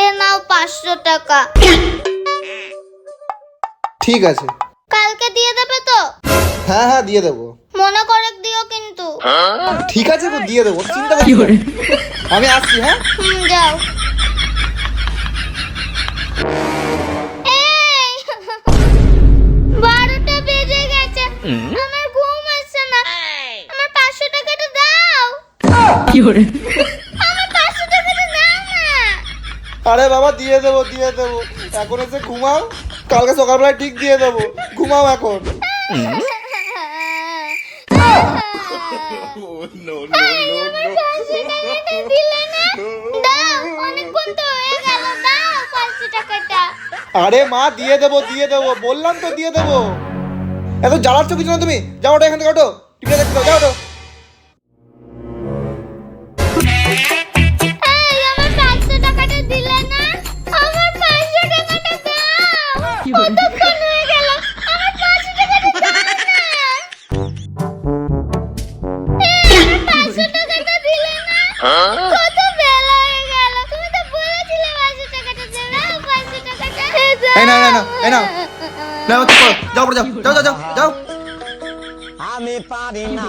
এ নাও 500 টাকা। ঠিক আছে। কালকে দিয়ে দেবে তো? হ্যাঁ হ্যাঁ দিয়ে দেবো। মনে করে দিও কিন্তু। ঠিক আছে গো, দিয়ে দেবো, চিন্তা করছি না। আমি আসছি, হ্যাঁ। যাও। এই, 12টা বেজে গেছে, আমার ঘুম আসছে না। আমার 500 টাকাটা দাও। আমার 500 টাকাটা দাও না। আরে বাবা দিয়ে দেবো, দিয়ে দেবো। এখন এসে ঘুমাও, কালকে সকালবেলায় ঠিক দিয়ে দেবো। ঘুমাও এখন। আরে মা দিয়ে দেবো, দিয়ে দেবো, বললাম তো দিয়ে দেবো। এত জ্বালাচ্ছ কিছু না তুমি। যাও ওটা, এখান থেকে ওঠো। টিভিটা দেখতে দাও, যাও ওঠো। এই নাও, নাও, এই নাও, নাও, যাও, যাও, যাও, যাও, যাও। আমি পারি না।